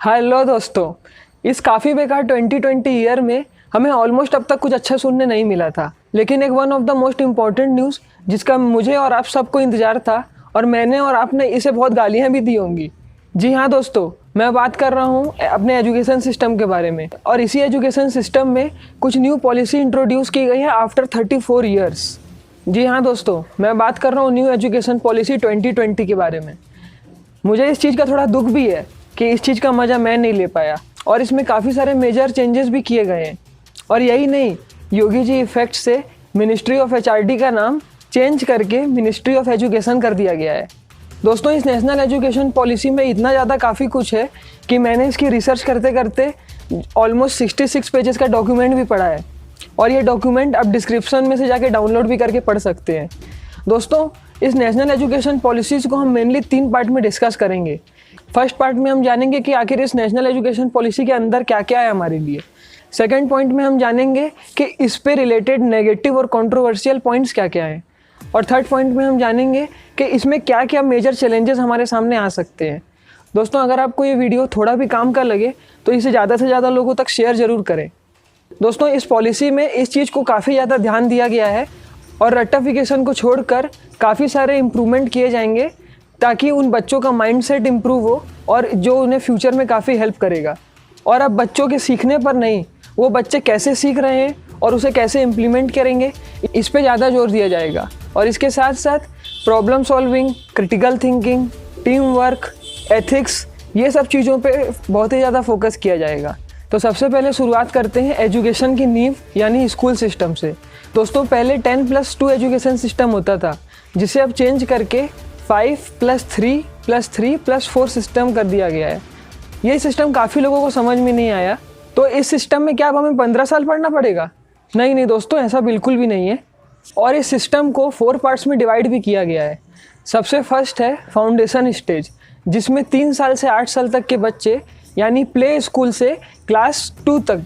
Hello दोस्तों, इस काफ़ी बेकार 2020 ईयर में हमें ऑलमोस्ट अब तक कुछ अच्छा सुनने नहीं मिला था, लेकिन एक one of the most important news जिसका मुझे और आप सबको इंतज़ार था और मैंने और आपने इसे बहुत गालियाँ भी दी होंगी। जी हाँ दोस्तों, मैं बात कर रहा हूँ अपने एजुकेशन सिस्टम के बारे में। और इसी एजुकेशन सिस्टम में कुछ न्यू पॉलिसी इंट्रोड्यूस की गई है आफ्टर 34 ईयर्स। जी हाँ दोस्तों, मैं बात कर रहा हूँ न्यू एजुकेशन पॉलिसी 2020 के बारे में। मुझे इस चीज़ का थोड़ा दुख भी है कि इस चीज़ का मज़ा मैं नहीं ले पाया और इसमें काफ़ी सारे मेजर चेंजेस भी किए गए हैं। और यही नहीं, योगी जी इफेक्ट से मिनिस्ट्री ऑफ एचआरडी का नाम चेंज करके मिनिस्ट्री ऑफ एजुकेशन कर दिया गया है। दोस्तों, इस नेशनल एजुकेशन पॉलिसी में इतना ज़्यादा काफ़ी कुछ है कि मैंने इसकी रिसर्च करते करते ऑलमोस्ट 66 पेजेस का डॉक्यूमेंट भी पढ़ा है और ये डॉक्यूमेंट आप डिस्क्रिप्शन में से जाके डाउनलोड भी करके पढ़ सकते हैं। दोस्तों, इस नेशनल एजुकेशन पॉलिसीज़ को हम मेनली 3 पार्ट में डिस्कस करेंगे। फर्स्ट पार्ट में हम जानेंगे कि आखिर इस नेशनल एजुकेशन पॉलिसी के अंदर क्या क्या है हमारे लिए। सेकंड पॉइंट में हम जानेंगे कि इस पे रिलेटेड नेगेटिव और कंट्रोवर्शियल पॉइंट्स क्या क्या हैं। और थर्ड पॉइंट में हम जानेंगे कि इसमें क्या क्या मेजर चैलेंजेस हमारे सामने आ सकते हैं। दोस्तों, अगर आपको ये वीडियो थोड़ा भी काम का लगे तो इसे ज़्यादा से ज़्यादा लोगों तक शेयर ज़रूर करें। दोस्तों, इस पॉलिसी में इस चीज़ को काफ़ी ज़्यादा ध्यान दिया गया है और रट्टाफिकेशन को छोड़कर काफ़ी सारे इम्प्रूवमेंट किए जाएंगे ताकि उन बच्चों का माइंडसेट इम्प्रूव हो और जो उन्हें फ्यूचर में काफ़ी हेल्प करेगा। और अब बच्चों के सीखने पर नहीं, वो बच्चे कैसे सीख रहे हैं और उसे कैसे इम्प्लीमेंट करेंगे, इस पे ज़्यादा जोर दिया जाएगा। और इसके साथ साथ problem solving, critical thinking, team work, ethics, ये सब चीज़ों पे बहुत ही ज़्यादा फोकस किया जाएगा। तो सबसे पहले शुरुआत करते हैं एजुकेशन की नींव यानी स्कूल सिस्टम से। दोस्तों, पहले 10+2 एजुकेशन सिस्टम होता था, जिसे अब चेंज करके 5+3+3+4 सिस्टम कर दिया गया है। ये सिस्टम काफ़ी लोगों को समझ में नहीं आया। तो इस सिस्टम में क्या अब हमें 15 साल पढ़ना पड़ेगा? नहीं दोस्तों, ऐसा बिल्कुल भी नहीं है। और इस सिस्टम को 4 पार्ट्स में डिवाइड भी किया गया है। सबसे फर्स्ट है फाउंडेशन स्टेज, जिसमें 3 साल से 8 साल तक के बच्चे यानी प्ले स्कूल से क्लास 2 तक,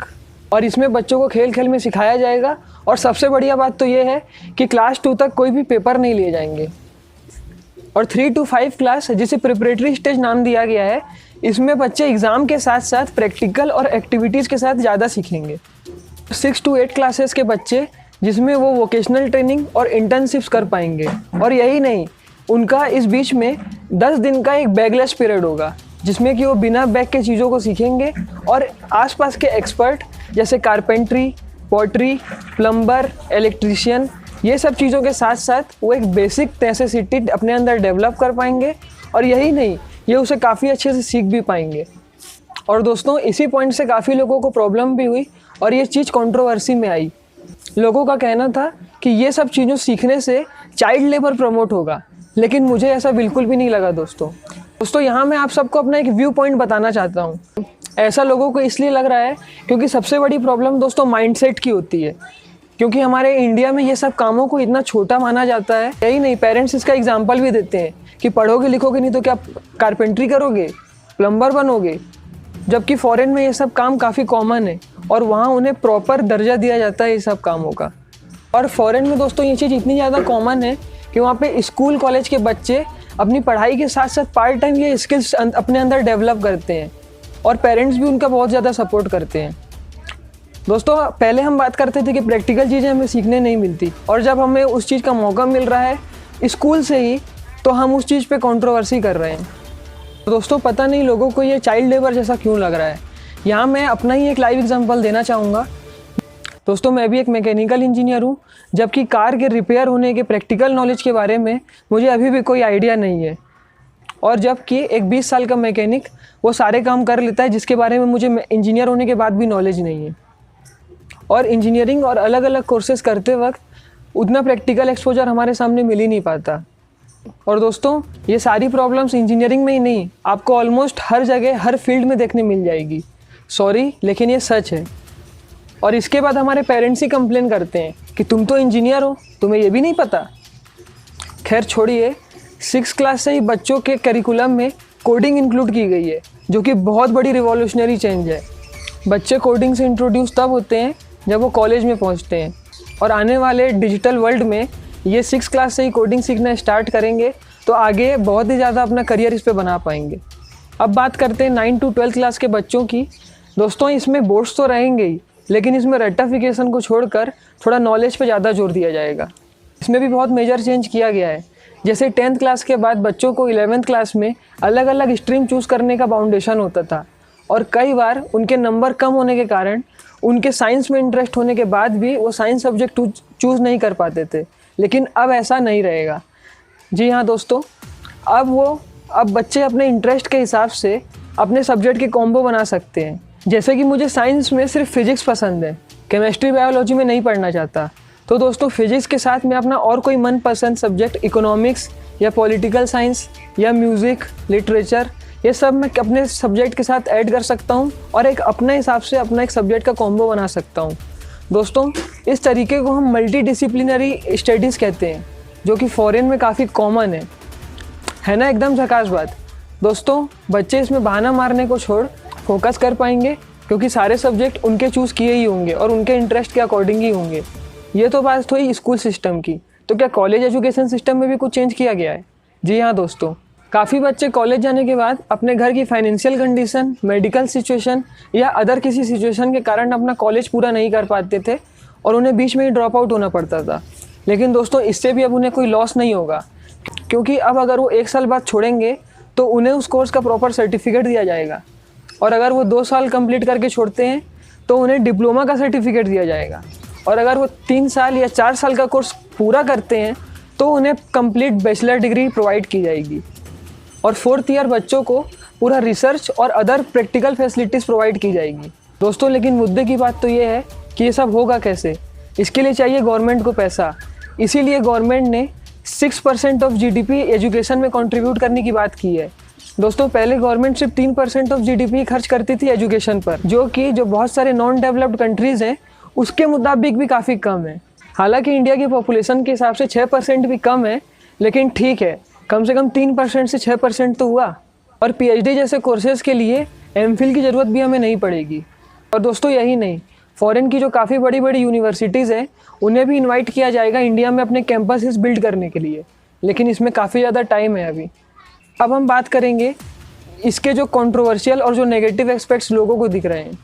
और इसमें बच्चों को खेल खेल में सिखाया जाएगा। और सबसे बढ़िया बात तो ये है कि क्लास 2 तक कोई भी पेपर नहीं लिए जाएंगे। और 3 to 5 क्लास, जिसे प्रिपरेटरी स्टेज नाम दिया गया है, इसमें बच्चे एग्ज़ाम के साथ साथ प्रैक्टिकल और एक्टिविटीज़ के साथ ज़्यादा सीखेंगे। 6 to 8 क्लासेस के बच्चे, जिसमें वो वोकेशनल ट्रेनिंग और इंटर्नशिप्स कर पाएंगे। और यही नहीं, उनका इस बीच में 10 दिन का एक बैगलेस पीरियड होगा, जिसमें कि वो बिना बैग के चीज़ों को सीखेंगे और आसपास के एक्सपर्ट जैसे कारपेंट्री, पॉटरी, प्लम्बर, इलेक्ट्रीशियन, ये सब चीज़ों के साथ साथ वो एक बेसिक नेसेसिटी अपने अंदर डेवलप कर पाएंगे। और यही नहीं, ये उसे काफ़ी अच्छे से सीख भी पाएंगे। और दोस्तों, इसी पॉइंट से काफ़ी लोगों को प्रॉब्लम भी हुई और ये चीज़ कंट्रोवर्सी में आई। लोगों का कहना था कि ये सब चीज़ों सीखने से चाइल्ड लेबर प्रमोट होगा, लेकिन मुझे ऐसा बिल्कुल भी नहीं लगा। दोस्तों, यहाँ मैं आप सबको अपना एक व्यू पॉइंट बताना चाहता हूँ। ऐसा लोगों को इसलिए लग रहा है क्योंकि सबसे बड़ी प्रॉब्लम दोस्तों माइंडसेट की होती है, क्योंकि हमारे इंडिया में ये सब कामों को इतना छोटा माना जाता है। यही नहीं, पेरेंट्स इसका एग्जाम्पल भी देते हैं कि पढ़ोगे लिखोगे नहीं तो क्या कारपेंट्री करोगे, प्लम्बर बनोगे। जबकि फ़ॉरेन में ये सब काम काफ़ी कॉमन है और वहाँ उन्हें प्रॉपर दर्जा दिया जाता है ये सब कामों का। और फ़ॉरेन में दोस्तों ये चीज़ इतनी ज़्यादा कॉमन है कि वहाँ पे स्कूल कॉलेज के बच्चे अपनी पढ़ाई के साथ साथ पार्ट टाइम ये स्किल्स अपने अंदर डेवलप करते हैं और पेरेंट्स भी उनका बहुत ज़्यादा सपोर्ट करते हैं। दोस्तों, पहले हम बात करते थे कि प्रैक्टिकल चीज़ें हमें सीखने नहीं मिलती, और जब हमें उस चीज़ का मौका मिल रहा है स्कूल से ही, तो हम उस चीज़ पे कंट्रोवर्सी कर रहे हैं। तो दोस्तों, पता नहीं लोगों को ये चाइल्ड लेबर जैसा क्यों लग रहा है। यहाँ मैं अपना ही एक लाइव एग्जांपल देना चाहूँगा। दोस्तों, मैं भी एक मैकेनिकल इंजीनियर हूँ, जबकि कार के रिपेयर होने के प्रैक्टिकल नॉलेज के बारे में मुझे अभी भी कोई आइडिया नहीं है। और जबकि एक 20 साल का मैकेनिक वो सारे काम कर लेता है जिसके बारे में मुझे इंजीनियर होने के बाद भी नॉलेज नहीं है। और इंजीनियरिंग और अलग अलग कोर्सेज़ करते वक्त उतना प्रैक्टिकल एक्सपोजर हमारे सामने मिल ही नहीं पाता। और दोस्तों, ये सारी प्रॉब्लम्स इंजीनियरिंग में ही नहीं, आपको ऑलमोस्ट हर जगह हर फील्ड में देखने मिल जाएगी। सॉरी, लेकिन ये सच है। और इसके बाद हमारे पेरेंट्स ही कंप्लेन करते हैं कि तुम तो इंजीनियर हो, तुम्हें ये भी नहीं पता। खैर छोड़िए, 6 क्लास से ही बच्चों के करिकुलम में कोडिंग इंक्लूड की गई है, जो कि बहुत बड़ी रिवॉल्यूशनरी चेंज है। बच्चे कोडिंग से इंट्रोड्यूस तब होते हैं जब वो कॉलेज में पहुंचते हैं, और आने वाले डिजिटल वर्ल्ड में ये 6 क्लास से ही कोडिंग सीखना स्टार्ट करेंगे तो आगे बहुत ही ज़्यादा अपना करियर इस पे बना पाएंगे। अब बात करते हैं 9 to 12 क्लास के बच्चों की। दोस्तों इसमें बोर्ड्स तो रहेंगे ही, लेकिन इसमें रेक्टिफिकेशन को छोड़कर थोड़ा नॉलेज पे ज़्यादा जोर दिया जाएगा। इसमें भी बहुत मेजर चेंज किया गया है। जैसे 10th क्लास के बाद बच्चों को 11th क्लास में अलग अलग स्ट्रीम चूज़ करने का बाउंडेशन होता था, और कई बार उनके नंबर कम होने के कारण उनके साइंस में इंटरेस्ट होने के बाद भी वो साइंस सब्जेक्ट चूज़ नहीं कर पाते थे। लेकिन अब ऐसा नहीं रहेगा। जी हाँ दोस्तों, अब बच्चे अपने इंटरेस्ट के हिसाब से अपने सब्जेक्ट के कॉम्बो बना सकते हैं। जैसे कि मुझे साइंस में सिर्फ फिजिक्स पसंद है, केमिस्ट्री बायोलॉजी में नहीं पढ़ना चाहता, तो दोस्तों फिजिक्स के साथ मैं अपना और कोई मनपसंद सब्जेक्ट इकोनॉमिक्स या पॉलिटिकल साइंस या म्यूज़िक, लिटरेचर, ये सब मैं अपने सब्जेक्ट के साथ ऐड कर सकता हूँ और एक अपने हिसाब से अपना एक सब्जेक्ट का कॉम्बो बना सकता हूँ। दोस्तों इस तरीके को हम मल्टी डिसिप्लिनरी स्टडीज़ कहते हैं, जो कि फॉरेन में काफ़ी कॉमन है ना। एकदम झकास बात। दोस्तों बच्चे इसमें बहाना मारने को छोड़ फोकस कर पाएंगे, क्योंकि सारे सब्जेक्ट उनके चूज़ किए ही होंगे और उनके इंटरेस्ट के अकॉर्डिंग ही होंगे। ये तो बात हुई स्कूल सिस्टम की, तो क्या कॉलेज एजुकेशन सिस्टम में भी कुछ चेंज किया गया है? जी हाँ दोस्तों, काफ़ी बच्चे कॉलेज जाने के बाद अपने घर की फाइनेंशियल कंडीशन, मेडिकल सिचुएशन या अदर किसी सिचुएशन के कारण अपना कॉलेज पूरा नहीं कर पाते थे और उन्हें बीच में ही ड्रॉप आउट होना पड़ता था। लेकिन दोस्तों इससे भी अब उन्हें कोई लॉस नहीं होगा, क्योंकि अब अगर वो 1 साल बाद छोड़ेंगे तो उन्हें उस कोर्स का प्रॉपर सर्टिफिकेट दिया जाएगा, और अगर वो 2 साल कंप्लीट करके छोड़ते हैं तो उन्हें डिप्लोमा का सर्टिफिकेट दिया जाएगा, और अगर वो 3 साल या 4 साल का कोर्स पूरा करते हैं तो उन्हें कंप्लीट बैचलर डिग्री प्रोवाइड की जाएगी। और 4th ईयर बच्चों को पूरा रिसर्च और अदर प्रैक्टिकल फैसिलिटीज़ प्रोवाइड की जाएगी। दोस्तों लेकिन मुद्दे की बात तो ये है कि ये सब होगा कैसे? इसके लिए चाहिए गवर्नमेंट को पैसा। इसीलिए गवर्नमेंट ने 6% ऑफ जीडीपी एजुकेशन में कंट्रीब्यूट करने की बात की है। दोस्तों पहले गवर्नमेंट सिर्फ 3% ऑफ जीडीपी खर्च करती थी एजुकेशन पर, जो बहुत सारे नॉन डेवलप्ड कंट्रीज़ हैं उसके मुताबिक भी काफ़ी कम है। हालांकि इंडिया की पॉपुलेशन के हिसाब से 6% भी कम है, लेकिन ठीक है, कम से कम 3% से 6% तो हुआ। और पीएचडी जैसे कोर्सेज़ के लिए एमफिल की ज़रूरत भी हमें नहीं पड़ेगी। और दोस्तों यही नहीं, फॉरेन की जो काफ़ी बड़ी बड़ी यूनिवर्सिटीज़ हैं उन्हें भी इनवाइट किया जाएगा इंडिया में अपने कैंपसेस बिल्ड करने के लिए, लेकिन इसमें काफ़ी ज़्यादा टाइम है अभी। अब हम बात करेंगे इसके जो कंट्रोवर्शियल और जो नेगेटिव एस्पेक्ट्स लोगों को दिख रहे हैं।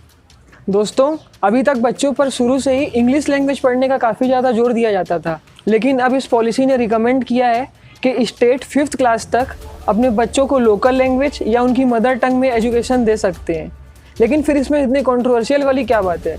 दोस्तों अभी तक बच्चों पर शुरू से ही इंग्लिश लैंग्वेज पढ़ने का काफ़ी ज़्यादा जोर दिया जाता था, लेकिन अब इस पॉलिसी ने रिकमेंड किया है कि स्टेट 5th क्लास तक अपने बच्चों को लोकल लैंग्वेज या उनकी मदर टंग में एजुकेशन दे सकते हैं। लेकिन फिर इसमें इतनी कंट्रोवर्शियल वाली क्या बात है?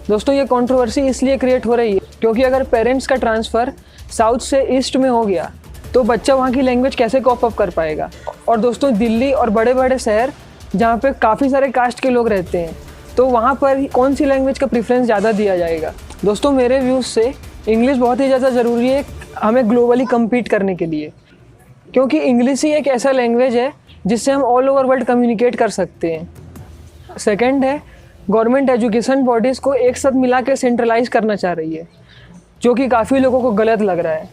दोस्तों ये कंट्रोवर्सी इसलिए क्रिएट हो रही है क्योंकि अगर पेरेंट्स का ट्रांसफ़र साउथ से ईस्ट में हो गया तो बच्चा वहाँ की लैंग्वेज कैसे कॉप अप कर पाएगा? और दोस्तों दिल्ली और बड़े बड़े शहर जहाँ पे काफ़ी सारे कास्ट के लोग रहते हैं, तो वहाँ पर कौन सी लैंग्वेज का प्रेफरेंस ज़्यादा दिया जाएगा? दोस्तों मेरे व्यूज़ से इंग्लिश बहुत ही ज़्यादा ज़रूरी है हमें ग्लोबली कम्पीट करने के लिए, क्योंकि इंग्लिश ही एक ऐसा लैंग्वेज है जिससे हम ऑल ओवर वर्ल्ड कम्युनिकेट कर सकते हैं। सेकंड है, गवर्नमेंट एजुकेशन बॉडीज़ को एक साथ मिला के सेंट्रलाइज करना चाह रही है, जो कि काफ़ी लोगों को गलत लग रहा है।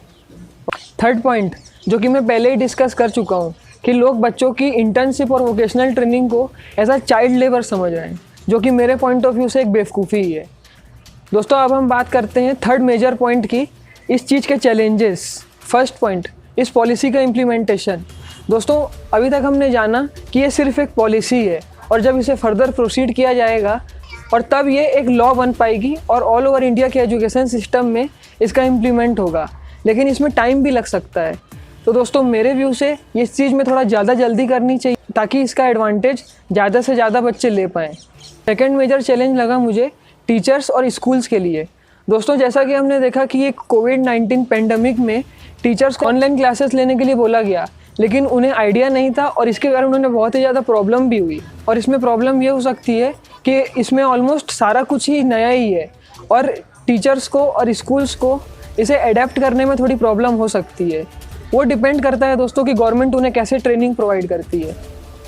थर्ड पॉइंट, जो कि मैं पहले ही डिस्कस कर चुका हूँ, कि लोग बच्चों की इंटर्नशिप और वोकेशनल ट्रेनिंग को एज अ चाइल्ड लेबर समझ रहे हैं, जो कि मेरे पॉइंट ऑफ व्यू से एक बेवकूफ़ी ही है। दोस्तों अब हम बात करते हैं थर्ड मेजर पॉइंट की, इस चीज़ के चैलेंजेस। फर्स्ट पॉइंट, इस पॉलिसी का इम्प्लीमेंटेशन। दोस्तों अभी तक हमने जाना कि ये सिर्फ एक पॉलिसी है, और जब इसे फर्दर प्रोसीड किया जाएगा और तब ये एक लॉ बन पाएगी और ऑल ओवर इंडिया के एजुकेशन सिस्टम में इसका इम्प्लीमेंट होगा, लेकिन इसमें टाइम भी लग सकता है। तो दोस्तों मेरे व्यू से इस चीज़ में थोड़ा ज़्यादा जल्दी करनी चाहिए ताकि इसका एडवांटेज ज़्यादा से ज़्यादा बच्चे ले पाएँ। सेकेंड मेजर चैलेंज लगा मुझे टीचर्स और स्कूल्स के लिए। दोस्तों जैसा कि हमने देखा कि ये कोविड-19 पेंडेमिक में टीचर्स को ऑनलाइन क्लासेस लेने के लिए बोला गया, लेकिन उन्हें आइडिया नहीं था और इसके कारण उन्हें बहुत ही ज़्यादा प्रॉब्लम भी हुई। और इसमें प्रॉब्लम ये हो सकती है कि इसमें ऑलमोस्ट सारा कुछ ही नया ही है और टीचर्स को और स्कूल्स को इसे अडेप्ट करने में थोड़ी प्रॉब्लम हो सकती है। वो डिपेंड करता है दोस्तों कि गवर्नमेंट उन्हें कैसे ट्रेनिंग प्रोवाइड करती है।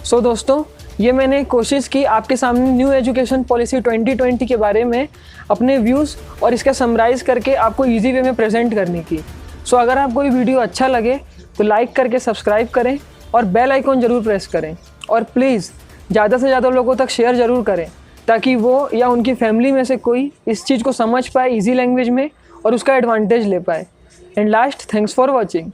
सो दोस्तों ये मैंने कोशिश की आपके सामने न्यू एजुकेशन पॉलिसी 2020 के बारे में अपने व्यूज़ और इसका समराइज़ करके आपको ईजी वे में प्रेजेंट करने की। सो अगर आपको ये वीडियो अच्छा लगे तो लाइक करके सब्सक्राइब करें और बेल आइकॉन ज़रूर प्रेस करें, और प्लीज़ ज़्यादा से ज़्यादा लोगों तक शेयर ज़रूर करें ताकि वो या उनकी फैमिली में से कोई इस चीज़ को समझ पाए ईजी लैंग्वेज में और उसका एडवांटेज ले पाए। And last, thanks for watching.